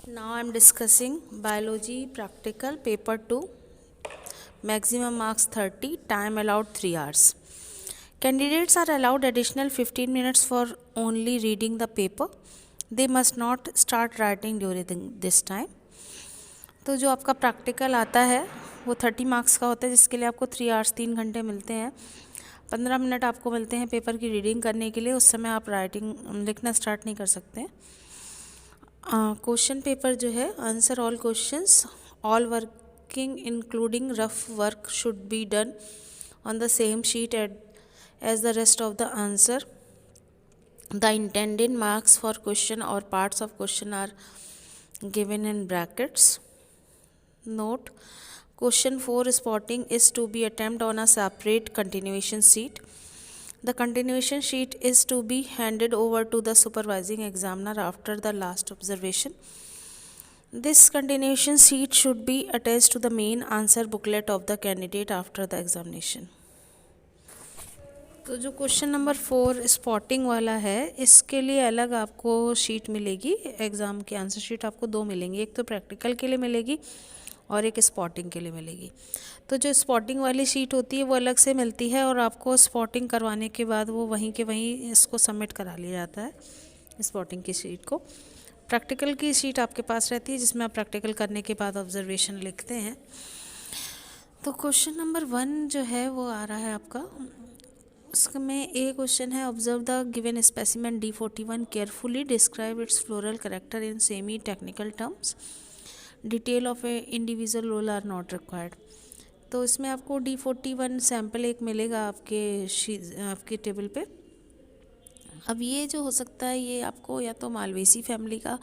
Now I am discussing biology practical paper 2, maximum marks 30, time allowed 3 hours. Candidates are allowed additional 15 minutes for only reading the paper. They must not start writing during this time. तो जो आपका practical आता है वो 30 marks का होता है, जिसके लिए आपको 3 आवर्स 3 घंटे मिलते हैं। 15 मिनट आपको मिलते हैं पेपर की रीडिंग करने के लिए। उस समय आप राइटिंग लिखना स्टार्ट नहीं कर सकते। क्वेश्चन पेपर जो है, answer all questions, all working including rough work should be done on the same sheet as the rest of the answer. The intended marks for question or parts of question are given in brackets. Note: question 4 spotting is to be attempted on a separate continuation sheet. The continuation sheet is to be handed over to the supervising examiner after the last observation. This continuation sheet should be attached to the main answer booklet of the candidate after the examination. तो जो question number 4 spotting वाला है, इसके लिए अलग आपको sheet मिलेगी। Exam की आंसर शीट आपको 2 मिलेंगी, एक तो प्रैक्टिकल के लिए मिलेगी और एक स्पॉटिंग के लिए मिलेगी। तो जो स्पॉटिंग वाली शीट होती है वो अलग से मिलती है और आपको स्पॉटिंग करवाने के बाद वो वहीं के वहीं इसको सबमिट करा लिया जाता है, स्पॉटिंग की शीट को। प्रैक्टिकल की शीट आपके पास रहती है जिसमें आप प्रैक्टिकल करने के बाद ऑब्जर्वेशन लिखते हैं। तो क्वेश्चन नंबर 1 जो है वो आ रहा है आपका, उसमें ए क्वेश्चन है, observe the given specimen D41 carefully, describe its floral character in semi technical terms, detail of a individual whorl are not required. तो इसमें आपको D41 सैम्पल एक मिलेगा आपके टेबल पे। अब ये जो हो सकता है, ये आपको या तो मालवेसी फैमिली का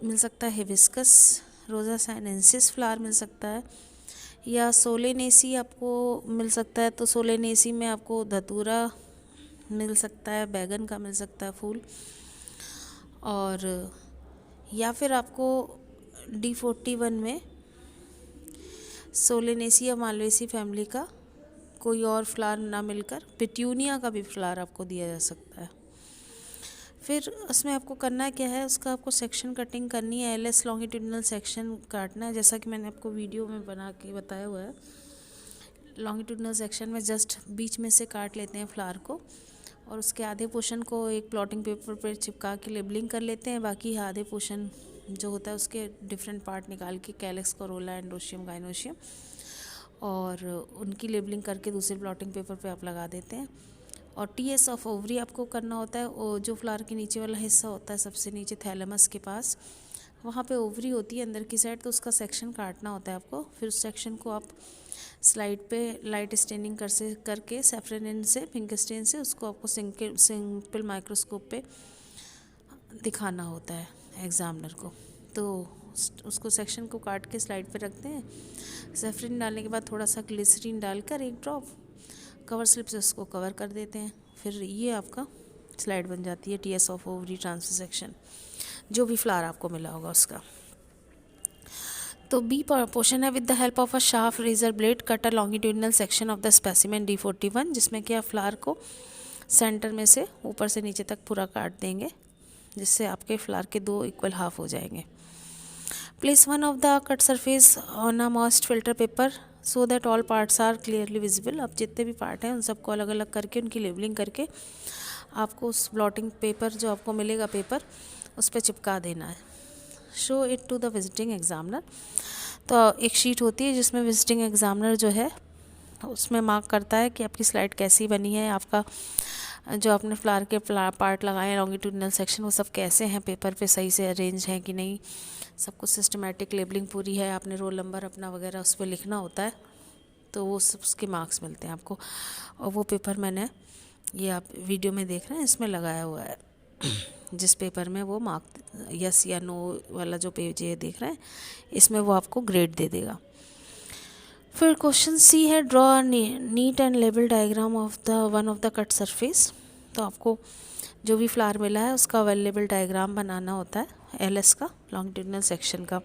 मिल सकता है, हिबिस्कस रोजा साइनेंसिस फ्लावर मिल सकता है, या सोलेनेसी आपको मिल सकता है। तो सोलेनेसी में आपको धतूरा मिल सकता है, बैगन का मिल सकता है फूल, और या फिर आपको D41 में सोलेनेसी या मालवेसी फैमिली का कोई और फ्लावर ना मिलकर पिट्यूनिया का भी फ्लावर आपको दिया जा सकता है। फिर उसमें आपको करना क्या है, उसका आपको सेक्शन कटिंग करनी है, LS लॉन्गिट्यूडिनल सेक्शन काटना है, जैसा कि मैंने आपको वीडियो में बना के बताया हुआ है। लॉन्गिट्यूडिनल सेक्शन में जस्ट बीच में से काट लेते हैं फ्लावर को, और उसके आधे पोर्शन को एक प्लॉटिंग पेपर पर चिपका के लेबलिंग कर लेते हैं। बाकी आधे पोर्शन जो होता है उसके डिफरेंट पार्ट निकाल के कैलेक्स, कोरोला, एंडोशियम, गाइनोशियम, और उनकी लेबलिंग करके दूसरे प्लॉटिंग पेपर पे आप लगा देते हैं। और TS ऑफ ओवरी आपको करना होता है, और जो फ्लावर के नीचे वाला हिस्सा होता है सबसे नीचे थैलेमस के पास, वहाँ पे ओवरी होती है अंदर की साइड, तो उसका सेक्शन काटना होता है आपको। फिर उस सेक्शन को आप स्लाइड पे लाइट स्टेनिंग करके सैफ्रन से, पिंक स्टेन से उसको आपको सिंपल माइक्रोस्कोप पे दिखाना होता है एग्जामिनर को। तो उसको सेक्शन को काट के स्लाइड पे रखते हैं। सैफ्रन डालने के बाद थोड़ा सा ग्लिसरीन डालकर एक ड्रॉप कवर स्लिप से उसको कवर कर देते हैं। फिर ये आपका स्लाइड बन जाती है TS of ovary transfer section, जो भी फ्लावर आपको मिला होगा उसका। तो B पोर्शन है, with the help of a sharp razor blade cut a longitudinal section of the specimen D41, जिसमें कि आप फ्लावर को सेंटर में से ऊपर से नीचे तक पूरा काट देंगे, जिससे आपके फ्लावर के 2 इक्वल हाफ हो जाएंगे। Place one of the cut surface on a moist filter paper so that all parts are clearly visible. अब जितने भी पार्ट हैं उन सबको अलग अलग करके उनकी लेबलिंग करके आपको उस ब्लॉटिंग पेपर जो आपको मिलेगा पेपर, उस पर चिपका देना है। Show it to the visiting examiner. तो एक शीट होती है जिसमें विजिटिंग एग्जामिनर जो है उसमें मार्क करता है कि आपकी स्लाइड कैसी बनी है, आपका जो आपने फ्लावर के पार्ट लगाए हैं लॉन्गिट्यूडिनल सेक्शन, वो सब कैसे हैं, पेपर पे सही से अरेंज हैं कि नहीं, सब कुछ सिस्टमेटिक लेबलिंग पूरी है, आपने रोल नंबर अपना वगैरह उस पर लिखना होता है। तो वो सब उसके मार्क्स मिलते हैं आपको। और वो पेपर मैंने, ये आप वीडियो में देख रहे हैं, इसमें लगाया हुआ है, जिस पेपर में वो मार्क यस या नो वाला जो पेज ये देख रहे हैं, इसमें वो आपको ग्रेड दे देगा। फिर क्वेश्चन C है, draw neat and label diagram of the one of the cut surface. तो आपको जो भी फ्लावर मिला है उसका वेल लेबल डायग्राम बनाना होता है, LS का, लॉन्गिट्यूडिनल सेक्शन का।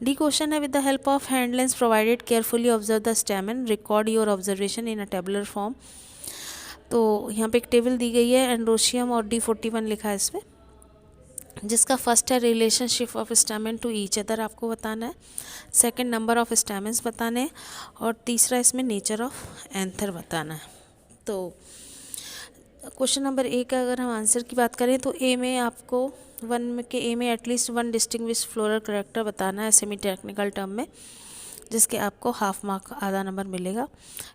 D क्वेश्चन है, with the help of hand lens provided carefully observe the स्टेमन, record your observation in a tabular form. तो यहाँ पे एक टेबल दी गई है, एंडोशियम और D41 लिखा है इसमें। जिसका फर्स्ट है relationship of stamen to each other आपको बताना है, सेकंड नंबर ऑफ स्टैमेन्स बताने हैं, और तीसरा इसमें नेचर ऑफ एंथर बताना है। तो क्वेश्चन नंबर ए का अगर हम आंसर की बात करें तो ए में आपको ए में at least one distinguish floral character बताना है सेमी टेक्निकल टर्म में, जिसके आपको हाफ मार्क आधा नंबर मिलेगा।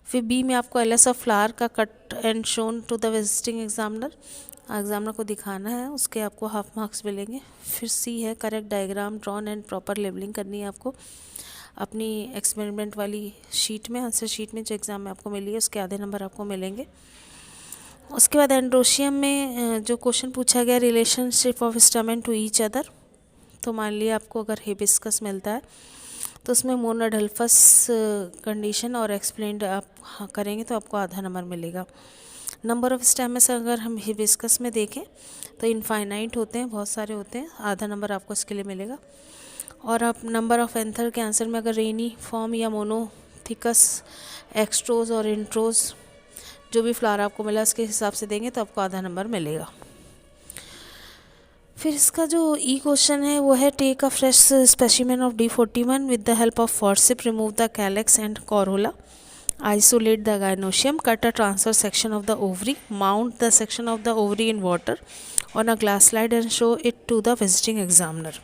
फिर बी में आपको एलएस ऑफ फ्लावर का cut and shown to the visiting examiner को दिखाना है, उसके आपको हाफ मार्क्स मिलेंगे। फिर सी है correct diagram drawn and proper labelling करनी है आपको अपनी एक्सपेरिमेंट वाली शीट में, आंसर शीट में जो एग्ज़ाम में आपको मिली है उसके आधे नंबर आपको मिलेंगे। उसके बाद एंड्रोशियम में जो क्वेश्चन पूछा गया relationship of stamen to each other, तो मान लिया आपको अगर हिबिस्कस मिलता है तो उसमें मोनोडल्फस कंडीशन और एक्सप्लेन्ड आप करेंगे तो आपको आधा नंबर मिलेगा। नंबर ऑफ स्टेमस अगर हम हिबिस्कस में देखें तो इनफाइनाइट होते हैं, बहुत सारे होते हैं, आधा नंबर आपको इसके लिए मिलेगा। और आप नंबर ऑफ एंथर के आंसर में अगर रेनी फॉर्म या मोनोथिकस एक्सट्रोज और इंट्रोज जो भी फ्लावर आपको मिला उसके हिसाब से देंगे तो आपको आधा नंबर मिलेगा। फिर इसका जो ई क्वेश्चन है वो है take a fresh specimen of D41 with the help of forceps remove the calyx and corolla, isolate the gynoecium, cut a transverse section of the ovary, mount the section of the ovary in water on a glass slide and show it to the visiting examiner।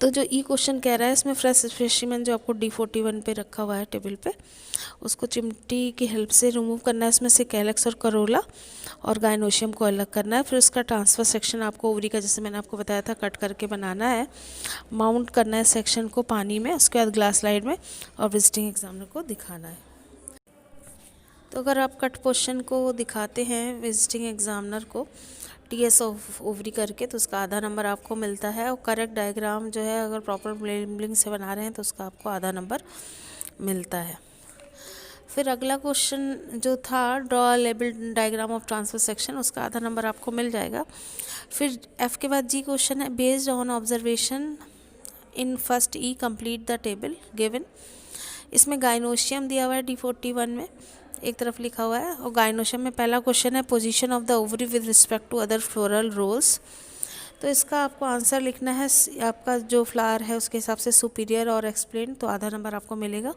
तो जो ई question कह रहा है इसमें fresh specimen जो आपको D41 पे रखा हुआ है टेबल पे, उसको चिमटी की हेल्प से रिमूव करना है, उसमें से कैलेक्स और करोला और गायनोशियम को अलग करना है। फिर उसका ट्रांसफर सेक्शन आपको ओवरी का, जैसे मैंने आपको बताया था, कट करके बनाना है, माउंट करना है सेक्शन को पानी में, उसके बाद ग्लास स्लाइड में, और विजिटिंग एग्जामिनर को दिखाना है। तो अगर आप कट पोर्शन को दिखाते हैं विजिटिंग एग्जामिनर को TS ऑफ ओवरी करके तो उसका आधा नंबर आपको मिलता है, और करेक्ट डायग्राम जो है अगर प्रॉपर लेबलिंग से बना रहे हैं तो उसका आपको आधा नंबर मिलता है। फिर अगला क्वेश्चन जो था draw label diagram of transfer section, उसका आधा नंबर आपको मिल जाएगा। फिर F के बाद जी क्वेश्चन है based on observation in first E complete the table given. इसमें गायनोशियम दिया हुआ है D41 में, एक तरफ लिखा हुआ है, और गायनोशियम में पहला क्वेश्चन है position of the ovary with respect to other floral whorls. तो इसका आपको आंसर लिखना है आपका जो फ्लावर है उसके हिसाब से सुपीरियर और एक्सप्लेन, तो आधा नंबर आपको मिलेगा।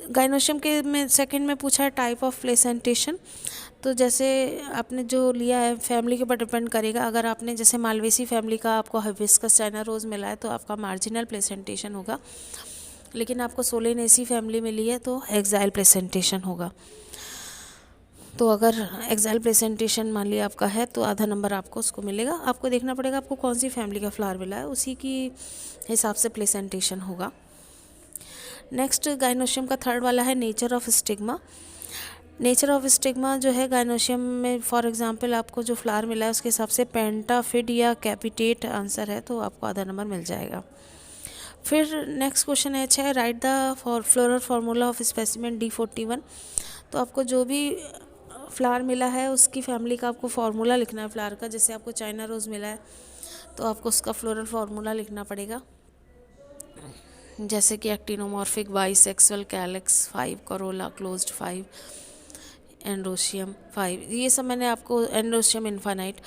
गायनोशियम के में सेकंड में पूछा है टाइप ऑफ प्लेसेंटेशन, तो जैसे आपने जो लिया है फैमिली के ऊपर डिपेंड करेगा। अगर आपने जैसे मालवेसी फैमिली का आपको हिबिस्कस चाइना रोज़ मिला है तो आपका मार्जिनल प्लेसेंटेशन होगा, लेकिन आपको सोलेनेसी फैमिली मिली है तो एक्साइल प्लेसेंटेशन होगा। तो अगर एक्साइल प्लेसेंटेशन मान लिया आपका है तो आधा नंबर आपको उसको मिलेगा। आपको देखना पड़ेगा आपको कौन सी फैमिली का फ्लावर मिला है, उसी की हिसाब से प्लेसेंटेशन होगा। नेक्स्ट गायनोशियम का थर्ड वाला है nature of stigma. Nature of stigma जो है गायनोशियम में फॉर एग्जांपल आपको जो फ्लावर मिला है उसके हिसाब से पेंटाफिड या कैपिटेट आंसर है तो आपको आधा नंबर मिल जाएगा। फिर नेक्स्ट क्वेश्चन है 6 right the floral formula of specimen D41। तो आपको जो भी फ्लावर मिला है उसकी फैमिली का आपको फार्मूला लिखना है फ्लावर का। जैसे आपको चाइना रोज़ मिला है तो आपको उसका फ्लोरल फार्मूला लिखना पड़ेगा, जैसे कि actinomorphic, bisexual, calyx 5, Corolla closed 5, androecium 5। ये सब मैंने आपको एंड्रोशियम इनफाइनाइट,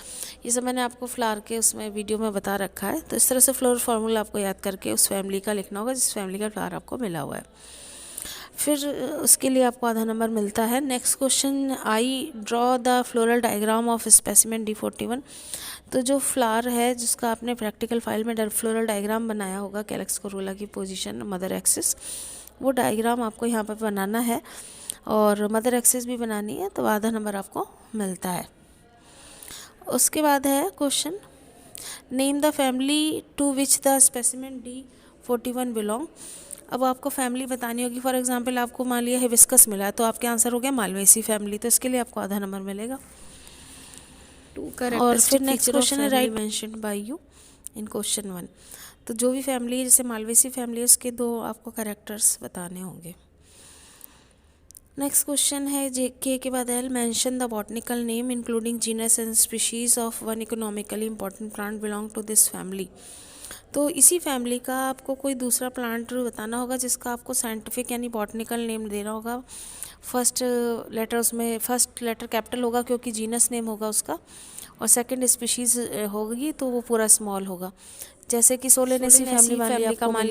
ये सब मैंने आपको फ्लावर के उसमें वीडियो में बता रखा है। तो इस तरह से फ्लोरल फार्मूला आपको याद करके उस फैमिली का लिखना होगा जिस फैमिली का फ्लावर आपको मिला हुआ है। फिर उसके लिए आपको आधा नंबर मिलता है। Next question I draw the floral diagram of specimen D41। तो जो फ्लावर है जिसका आपने प्रैक्टिकल फाइल में फ्लोरल डायग्राम बनाया होगा कैलेक्स कोरोला की पोजीशन मदर एक्सिस, वो डायग्राम आपको यहाँ पर बनाना है और मदर एक्सिस भी बनानी है, तो आधा नंबर आपको मिलता है। उसके बाद है question name the family to which the specimen D41 belong. अब आपको फैमिली बतानी होगी। फॉर एग्जांपल आपको मान लिया हिबिस्कस मिला है तो आपके आंसर हो गया मालवेसी फैमिली, तो इसके लिए आपको आधा नंबर मिलेगा। और फिर नेक्स्ट क्वेश्चन है write mentioned by you in question 1। तो जो भी फैमिली है जैसे मालवेसी फैमिली है उसके 2 आपको कैरेक्टर्स बताने होंगे। नेक्स्ट क्वेश्चन है के बाद L mention the botanical name including genus and species of one economically important plant belong to this family. तो इसी फैमिली का आपको कोई दूसरा प्लांट बताना होगा जिसका आपको साइंटिफिक यानी बॉटनिकल नेम देना होगा। फर्स्ट लेटर उसमें फर्स्ट लेटर कैपिटल होगा क्योंकि जीनस नेम होगा उसका, और सेकंड स्पीशीज़ होगी तो वो पूरा स्मॉल होगा। जैसे कि सोलेनेसी फैमिली मान ली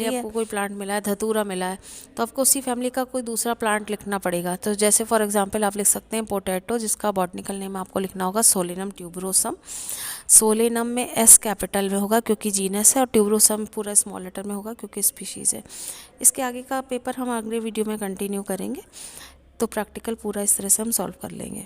आपको कोई प्लांट मिला है, धतूरा मिला है, तो आपको उसी फैमिली का कोई दूसरा प्लांट लिखना पड़ेगा। तो जैसे फॉर एग्जांपल आप लिख सकते हैं पोटैटो, जिसका बॉटनिकल नेम आपको लिखना होगा सोलेनम ट्यूबरोसम। सोलेनम में एस कैपिटल में होगा क्योंकि जीनस है, और ट्यूबरोसम पूरा स्मॉल लेटर में होगा क्योंकि स्पीशीज़ है। इसके आगे का पेपर हम अगले वीडियो में कंटिन्यू करेंगे, तो प्रैक्टिकल पूरा इस तरह से हम सॉल्व कर लेंगे।